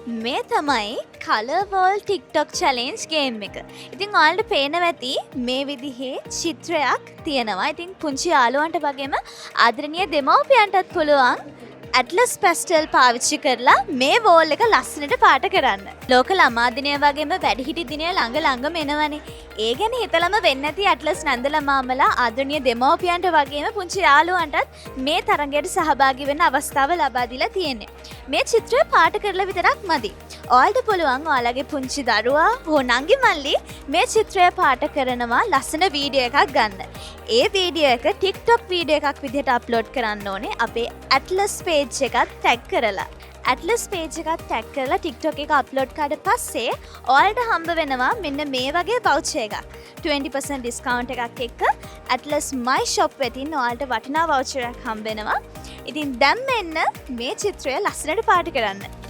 මේ තමයි කලවෝල් TikTok challenge game එක. ඉතින් ඔයාලට පේනවා ඇති මේ විදිහේ චිත්‍රයක් තියෙනවා. ඉතින් පුංචි යාළුවන්ට වගේම ආදරණීය දෙමව්පියන්ටත් පුළුවන් ඇට්ලස් පැස්ටල් පාවිච්චි කරලා මේ වෝල් එක ලස්සනට පාට කරන්න. ලෝක ළමා දිනය වගේම වැඩිහිටි දිනය ළඟම එනවනේ. ඒ ගැන හිතලම වෙන්නේ නැති ඇට්ලස් නන්දලා මාමලා ආදරණීය දෙමව්පියන්ට වගේම පුංචි යාළුවන්ටත් මේ තරඟයට සහභාගී වෙන්න අවස්ථාව ලබා දීලා තියෙන්නේ. මේ චිත්‍රය පාට කරලා විතරක් මදි. ඔයාලට පුළුවන් ඔයාලගේ පුංචි දරුවා හෝ නංගි මල්ලි මේ චිත්‍රය පාට කරනවා ලස්සන වීඩියෝ එකක් ගන්න. ඒ වීඩියෝ එක TikTok වීඩියෝ එකක් විදිහට අප්ලෝඩ් කරන්න ඕනේ අපේ ඇට්ලස් පේජ් එකත් ටැග් කරලා. ඇට්ලස් පේජ් එකත් ටැග් කරලා TikTok එක අප්ලෝඩ් කරාට පස්සේ ඔයාලට හම්බ වෙනවා මෙන්න මේ වගේ වවුචර් එකක්. 20% ඩිස්කවුන්ට් එකක් එක්ක ඇට්ලස් my shop වෙතින් ඔයාලට වටිනා වවුචර් එකක් හම්බ වෙනවා. ඉතින් දැන් මෙන්න මේ චිත්‍රය ලස්සනට පාට කරන්න.